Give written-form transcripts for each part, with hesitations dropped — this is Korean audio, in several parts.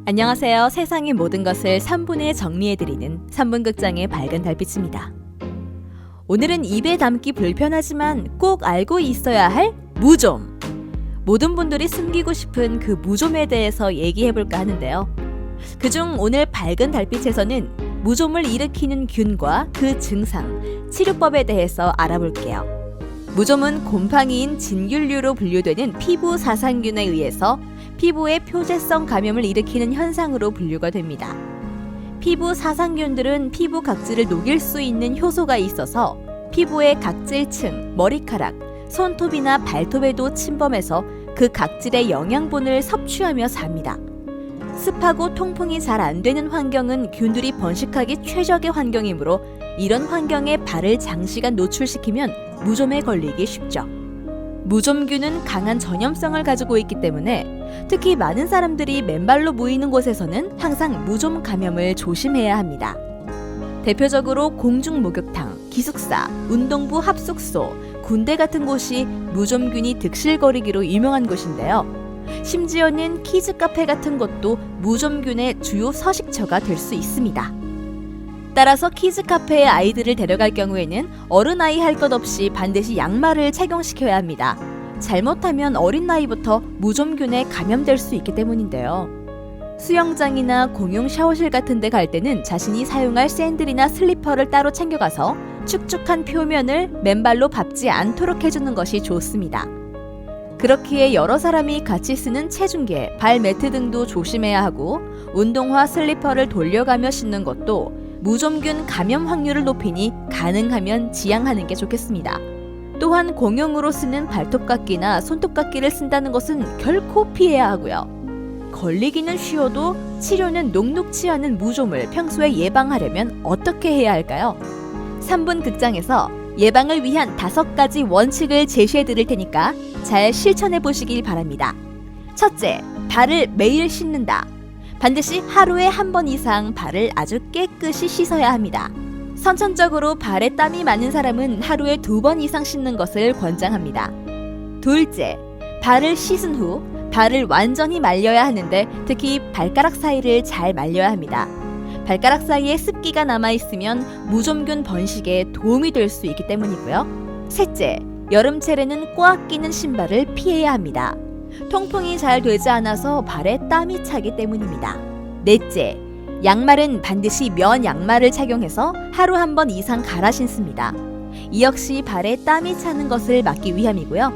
안녕하세요. 세상의 모든 것을 3분에 정리해드리는 3분극장의 밝은 달빛입니다. 오늘은 입에 담기 불편하지만 꼭 알고 있어야 할 무좀! 모든 분들이 숨기고 싶은 그 무좀에 대해서 얘기해볼까 하는데요. 그중 오늘 밝은 달빛에서는 무좀을 일으키는 균과 그 증상, 치료법에 대해서 알아볼게요. 무좀은 곰팡이인 진균류로 분류되는 피부 사상균에 의해서 피부의 표재성 감염을 일으키는 현상으로 분류가 됩니다. 피부 사상균들은 피부 각질을 녹일 수 있는 효소가 있어서 피부의 각질층, 머리카락, 손톱이나 발톱에도 침범해서 그 각질의 영양분을 섭취하며 삽니다. 습하고 통풍이 잘 안 되는 환경은 균들이 번식하기 최적의 환경이므로 이런 환경에 발을 장시간 노출시키면 무좀에 걸리기 쉽죠. 무좀균은 강한 전염성을 가지고 있기 때문에 특히 많은 사람들이 맨발로 모이는 곳에서는 항상 무좀 감염을 조심해야 합니다. 대표적으로 공중목욕탕, 기숙사, 운동부 합숙소, 군대 같은 곳이 무좀균이 득실거리기로 유명한 곳인데요. 심지어는 키즈카페 같은 것도 무좀균의 주요 서식처가 될 수 있습니다. 따라서 키즈카페에 아이들을 데려갈 경우에는 어른아이 할 것 없이 반드시 양말을 착용시켜야 합니다. 잘못하면 어린 나이부터 무좀균에 감염될 수 있기 때문인데요. 수영장이나 공용 샤워실 같은 데 갈 때는 자신이 사용할 샌들이나 슬리퍼를 따로 챙겨가서 축축한 표면을 맨발로 밟지 않도록 해주는 것이 좋습니다. 그렇기에 여러 사람이 같이 쓰는 체중계, 발 매트 등도 조심해야 하고 운동화 슬리퍼를 돌려가며 신는 것도 무좀균 감염 확률을 높이니 가능하면 지양하는 게 좋겠습니다. 또한 공용으로 쓰는 발톱깎이나 손톱깎이를 쓴다는 것은 결코 피해야 하고요. 걸리기는 쉬워도 치료는 녹록치 않은 무좀을 평소에 예방하려면 어떻게 해야 할까요? 3분 극장에서 예방을 위한 5가지 원칙을 제시해 드릴 테니까 잘 실천해 보시길 바랍니다. 첫째, 발을 매일 씻는다. 반드시 하루에 한 번 이상 발을 아주 깨끗이 씻어야 합니다. 선천적으로 발에 땀이 많은 사람은 하루에 2번 이상 씻는 것을 권장합니다. 둘째, 발을 씻은 후 발을 완전히 말려야 하는데 특히 발가락 사이를 잘 말려야 합니다. 발가락 사이에 습기가 남아있으면 무좀균 번식에 도움이 될 수 있기 때문이고요. 셋째, 여름철에는 꽉 끼는 신발을 피해야 합니다. 통풍이 잘 되지 않아서 발에 땀이 차기 때문입니다. 넷째, 양말은 반드시 면 양말을 착용해서 하루 한 번 이상 갈아 신습니다. 이 역시 발에 땀이 차는 것을 막기 위함이고요.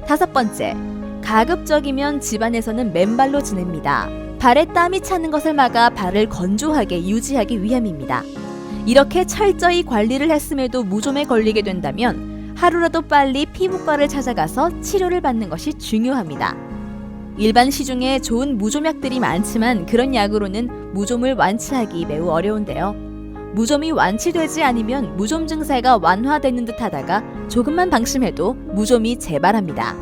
5번째, 가급적이면 집안에서는 맨발로 지냅니다. 발에 땀이 차는 것을 막아 발을 건조하게 유지하기 위함입니다. 이렇게 철저히 관리를 했음에도 무좀에 걸리게 된다면 하루라도 빨리 피부과를 찾아가서 치료를 받는 것이 중요합니다. 일반 시중에 좋은 무좀약들이 많지만 그런 약으로는 무좀을 완치하기 매우 어려운데요. 무좀이 완치되지 않으면 무좀 증세가 완화되는 듯 하다가 조금만 방심해도 무좀이 재발합니다.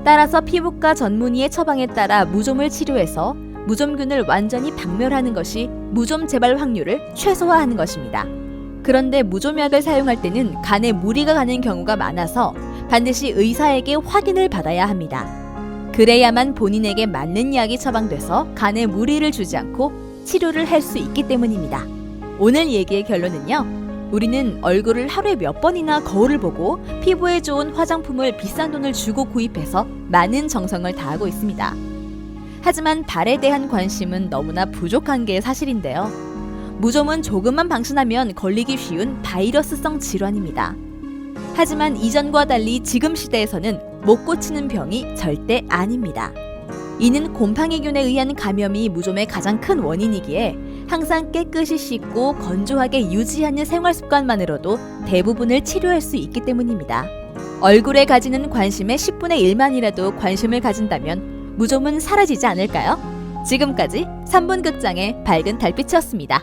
따라서 피부과 전문의의 처방에 따라 무좀을 치료해서 무좀균을 완전히 박멸하는 것이 무좀 재발 확률을 최소화하는 것입니다. 그런데 무좀약을 사용할 때는 간에 무리가 가는 경우가 많아서 반드시 의사에게 확인을 받아야 합니다. 그래야만 본인에게 맞는 약이 처방돼서 간에 무리를 주지 않고 치료를 할 수 있기 때문입니다. 오늘 얘기의 결론은요. 우리는 얼굴을 하루에 몇 번이나 거울을 보고 피부에 좋은 화장품을 비싼 돈을 주고 구입해서 많은 정성을 다하고 있습니다. 하지만 발에 대한 관심은 너무나 부족한 게 사실인데요. 무좀은 조금만 방심하면 걸리기 쉬운 바이러스성 질환입니다. 하지만 이전과 달리 지금 시대에서는 못 고치는 병이 절대 아닙니다. 이는 곰팡이균에 의한 감염이 무좀의 가장 큰 원인이기에 항상 깨끗이 씻고 건조하게 유지하는 생활 습관만으로도 대부분을 치료할 수 있기 때문입니다. 얼굴에 가지는 관심의 10분의 1만이라도 관심을 가진다면 무좀은 사라지지 않을까요? 지금까지 3분 극장의 밝은 달빛이었습니다.